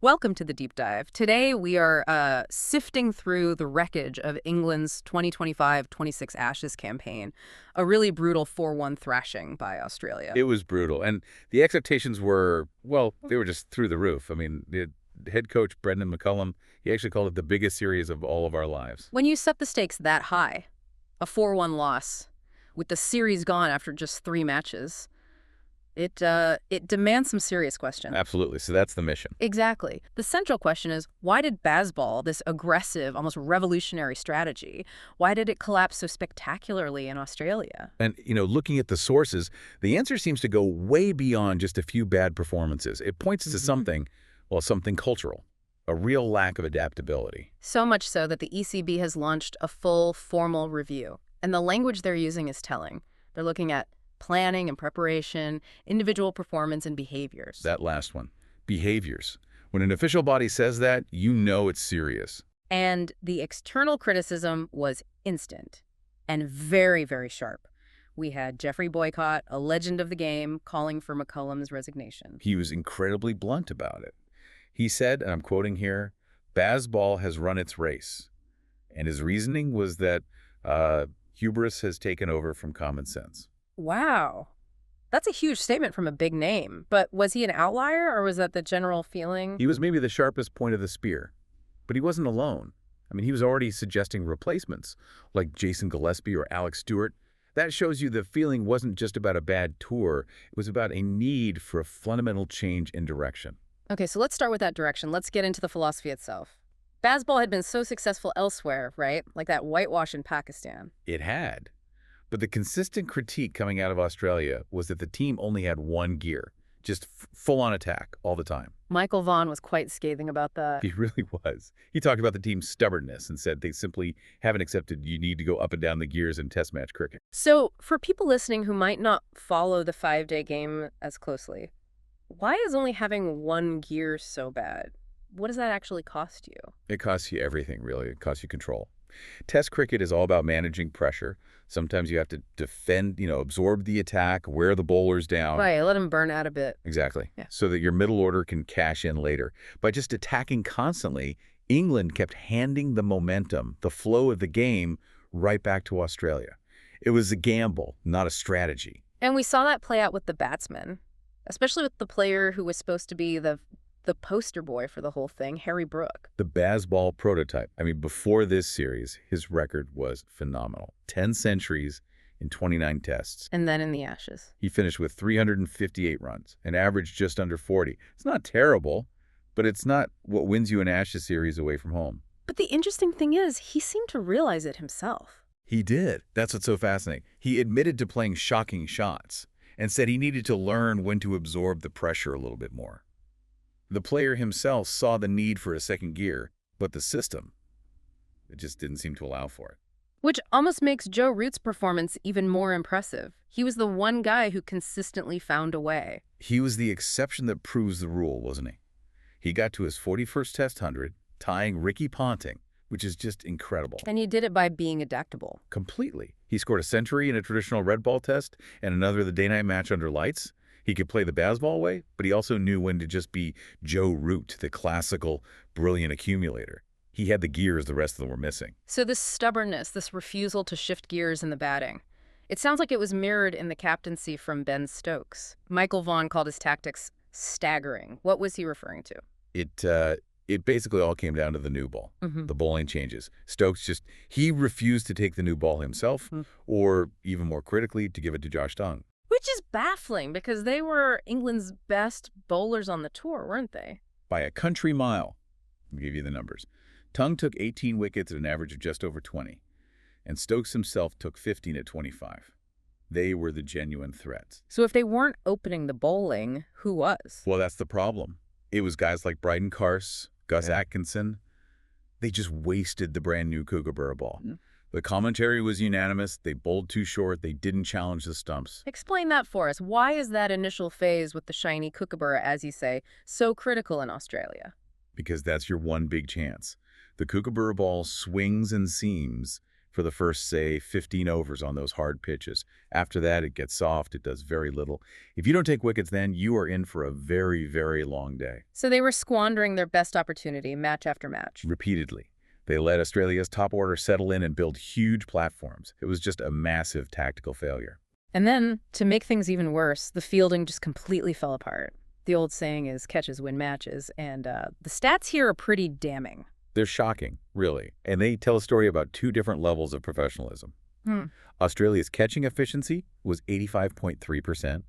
Welcome to the deep dive. Today we are sifting through the wreckage of England's 2025-26 Ashes campaign, a really brutal 4-1 thrashing by Australia. It was brutal. And the expectations were, well, they were just through the roof. I mean, the head coach, Brendon McCullum, he actually called it the biggest series of all of our lives. When you set the stakes that high, a 4-1 loss, with the series gone after just 3 matches, it demands some serious questions. Absolutely. So that's the mission. Exactly. The central question is, why did Bazball, this aggressive, almost revolutionary strategy, why did it collapse so spectacularly in Australia? And, looking at the sources, the answer seems to go way beyond just a few bad performances. It points to something cultural, a real lack of adaptability. So much so that the ECB has launched a full, formal review. And the language they're using is telling. They're looking at planning and preparation, individual performance, and behaviors. That last one, behaviors. When an official body says that, you know it's serious. And the external criticism was instant and very, very sharp. We had Geoffrey Boycott, a legend of the game, calling for McCullum's resignation. He was incredibly blunt about it. He said, and I'm quoting here, "Bazball has run its race." And his reasoning was that hubris has taken over from common sense. Wow. That's a huge statement from a big name. But was he an outlier, or was that the general feeling? He was maybe the sharpest point of the spear, but he wasn't alone. I mean, he was already suggesting replacements, like Jason Gillespie or Alex Stewart. That shows you the feeling wasn't just about a bad tour. It was about a need for a fundamental change in direction. Okay, so let's start with that direction. Let's get into the philosophy itself. Bazball had been so successful elsewhere, right? Like that whitewash in Pakistan. It had. But the consistent critique coming out of Australia was that the team only had one gear, just full-on attack all the time. Michael Vaughan was quite scathing about that. He really was. He talked about the team's stubbornness and said they simply haven't accepted you need to go up and down the gears in test match cricket. So for people listening who might not follow the 5-day game as closely, why is only having one gear so bad? What does that actually cost you? It costs you everything, really. It costs you control. Test cricket is all about managing pressure. Sometimes you have to defend, absorb the attack, wear the bowlers down. Right, let them burn out a bit. Exactly. Yeah. So that your middle order can cash in later. By just attacking constantly, England kept handing the momentum, the flow of the game, right back to Australia. It was a gamble, not a strategy. And we saw that play out with the batsmen, especially with the player who was supposed to be the poster boy for the whole thing, Harry Brook. The Bazball prototype. I mean, before this series, his record was phenomenal. 10 centuries in 29 tests. And then in the Ashes. He finished with 358 runs, an average just under 40. It's not terrible, but it's not what wins you an Ashes series away from home. But the interesting thing is, he seemed to realize it himself. He did. That's what's so fascinating. He admitted to playing shocking shots and said he needed to learn when to absorb the pressure a little bit more. The player himself saw the need for a second gear, but the system, it just didn't seem to allow for it. Which almost makes Joe Root's performance even more impressive. He was the one guy who consistently found a way. He was the exception that proves the rule, wasn't he? He got to his 41st Test 100, tying Ricky Ponting, which is just incredible. And he did it by being adaptable. Completely. He scored a century in a traditional red ball test and another the day-night match under lights. He could play the Bazball way, but he also knew when to just be Joe Root, the classical, brilliant accumulator. He had the gears the rest of them were missing. So this stubbornness, this refusal to shift gears in the batting, it sounds like it was mirrored in the captaincy from Ben Stokes. Michael Vaughan called his tactics staggering. What was he referring to? It basically all came down to the new ball, the bowling changes. Stokes he refused to take the new ball himself, or even more critically, to give it to Josh Tongue. Which is baffling, because they were England's best bowlers on the tour, weren't they? By a country mile. I'll give you the numbers. Tongue took 18 wickets at an average of just over 20, and Stokes himself took 15 at 25. They were the genuine threats. So if they weren't opening the bowling, who was? Well, that's the problem. It was guys like Bryden Carse, Gus Atkinson. They just wasted the brand new Kookaburra ball. The commentary was unanimous. They bowled too short. They didn't challenge the stumps. Explain that for us. Why is that initial phase with the shiny Kookaburra, as you say, so critical in Australia? Because that's your one big chance. The Kookaburra ball swings and seams for the first, say, 15 overs on those hard pitches. After that, it gets soft. It does very little. If you don't take wickets then, you are in for a very, very long day. So they were squandering their best opportunity match after match. Repeatedly. They let Australia's top order settle in and build huge platforms. It was just a massive tactical failure. And then, to make things even worse, the fielding just completely fell apart. The old saying is catches win matches, and the stats here are pretty damning. They're shocking, really, and they tell a story about two different levels of professionalism. Australia's catching efficiency was 85.3%.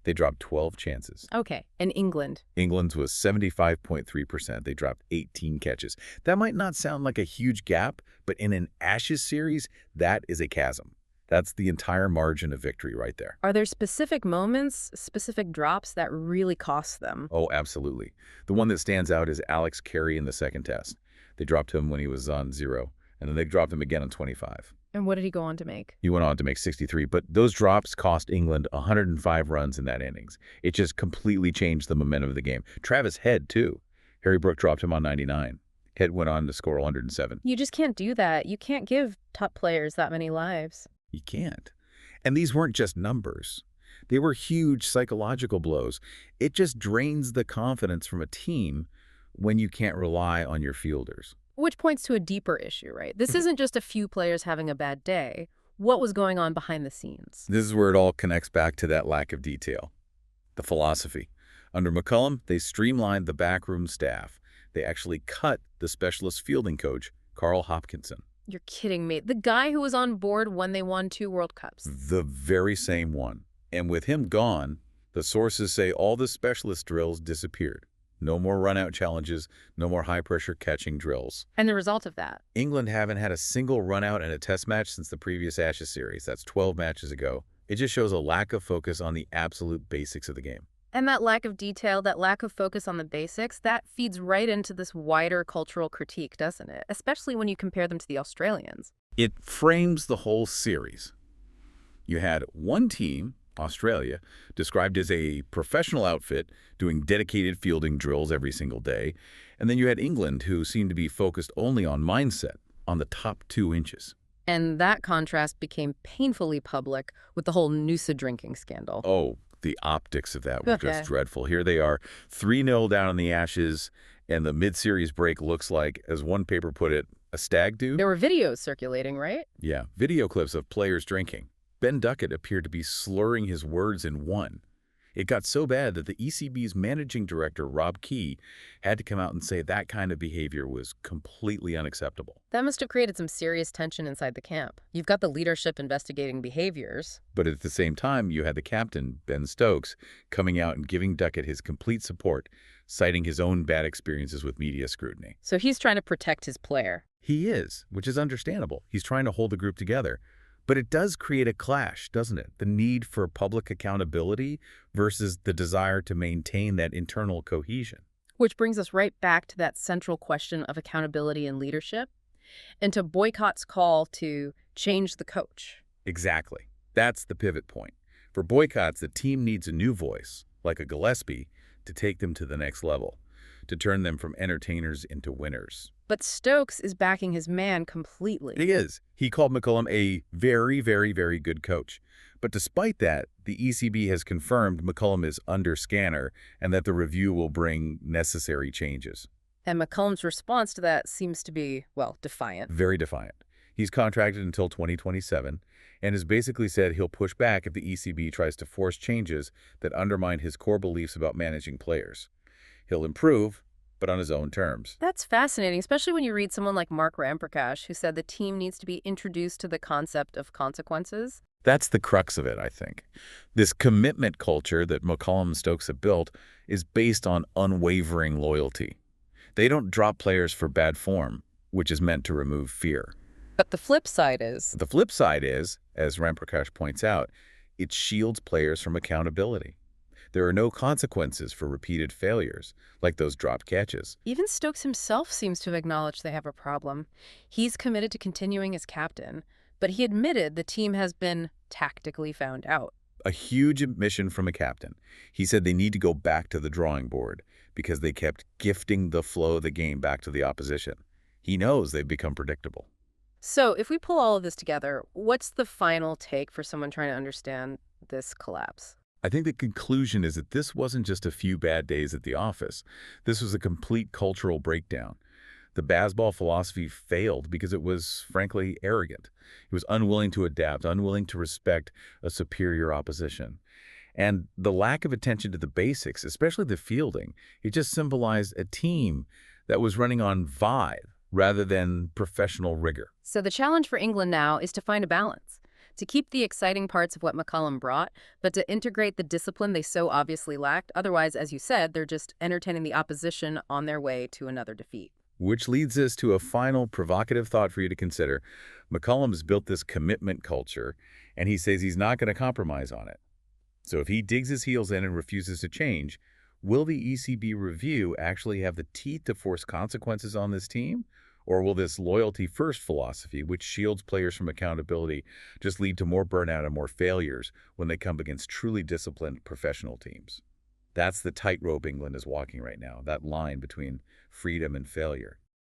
They dropped 12 chances. Okay, and England? England's was 75.3%. They dropped 18 catches. That might not sound like a huge gap, but in an Ashes series, that is a chasm. That's the entire margin of victory right there. Are there specific moments, specific drops that really cost them? Oh, absolutely. The one that stands out is Alex Carey in the second test. They dropped him when he was on 0, and then they dropped him again on 25. And what did he go on to make? He went on to make 63, but those drops cost England 105 runs in that innings. It just completely changed the momentum of the game. Travis Head, too. Harry Brook dropped him on 99. Head went on to score 107. You just can't do that. You can't give top players that many lives. You can't. And these weren't just numbers. They were huge psychological blows. It just drains the confidence from a team when you can't rely on your fielders. Which points to a deeper issue, right? This isn't just a few players having a bad day. What was going on behind the scenes? This is where it all connects back to that lack of detail. The philosophy. Under McCullum, they streamlined the backroom staff. They actually cut the specialist fielding coach, Carl Hopkinson. You're kidding me. The guy who was on board when they won 2 World Cups. The very same one. And with him gone, the sources say all the specialist drills disappeared. No more run-out challenges, no more high-pressure catching drills. And the result of that? England haven't had a single run-out in a test match since the previous Ashes series. That's 12 matches ago. It just shows a lack of focus on the absolute basics of the game. And that lack of detail, that lack of focus on the basics, that feeds right into this wider cultural critique, doesn't it? Especially when you compare them to the Australians. It frames the whole series. You had one team, Australia, described as a professional outfit doing dedicated fielding drills every single day. And then you had England, who seemed to be focused only on mindset, on the top 2 inches. And that contrast became painfully public with the whole Noosa drinking scandal. Oh, the optics of that were just dreadful. Here they are, 3-0 down in the Ashes, and the mid-series break looks like, as one paper put it, a stag do. There were videos circulating, right? Yeah, video clips of players drinking. Ben Duckett appeared to be slurring his words in one. It got so bad that the ECB's managing director, Rob Key, had to come out and say that kind of behavior was completely unacceptable. That must have created some serious tension inside the camp. You've got the leadership investigating behaviors. But at the same time, you had the captain, Ben Stokes, coming out and giving Duckett his complete support, citing his own bad experiences with media scrutiny. So he's trying to protect his player. He is, which is understandable. He's trying to hold the group together. But it does create a clash, doesn't it? The need for public accountability versus the desire to maintain that internal cohesion. Which brings us right back to that central question of accountability and leadership, and to Boycott's call to change the coach. Exactly. That's the pivot point. For Boycotts, the team needs a new voice, like a Gillespie, to take them to the next level, to turn them from entertainers into winners. But Stokes is backing his man completely. He is. He called McCullum a very, very, very good coach. But despite that, the ECB has confirmed McCullum is under scanner and that the review will bring necessary changes. And McCullum's response to that seems to be, well, defiant. Very defiant. He's contracted until 2027 and has basically said he'll push back if the ECB tries to force changes that undermine his core beliefs about managing players. He'll improve, but on his own terms. That's fascinating, especially when you read someone like Mark Ramprakash, who said the team needs to be introduced to the concept of consequences. That's the crux of it, I think. This commitment culture that McCullum and Stokes have built is based on unwavering loyalty. They don't drop players for bad form, which is meant to remove fear. But the flip side is? The flip side is, as Ramprakash points out, it shields players from accountability. There are no consequences for repeated failures, like those dropped catches. Even Stokes himself seems to have acknowledged they have a problem. He's committed to continuing as captain, but he admitted the team has been tactically found out. A huge admission from a captain. He said they need to go back to the drawing board because they kept gifting the flow of the game back to the opposition. He knows they've become predictable. So, if we pull all of this together, what's the final take for someone trying to understand this collapse? I think the conclusion is that this wasn't just a few bad days at the office. This was a complete cultural breakdown. The Bazball philosophy failed because it was, frankly, arrogant. It was unwilling to adapt, unwilling to respect a superior opposition. And the lack of attention to the basics, especially the fielding, it just symbolized a team that was running on vibe rather than professional rigor. So, the challenge for England now is to find a balance, to keep the exciting parts of what McCullum brought, but to integrate the discipline they so obviously lacked. Otherwise, as you said, they're just entertaining the opposition on their way to another defeat. Which leads us to a final provocative thought for you to consider. McCullum's built this commitment culture, and he says he's not going to compromise on it. So if he digs his heels in and refuses to change, will the ECB review actually have the teeth to force consequences on this team? Or will this loyalty-first philosophy, which shields players from accountability, just lead to more burnout and more failures when they come against truly disciplined professional teams? That's the tightrope England is walking right now, that line between freedom and failure.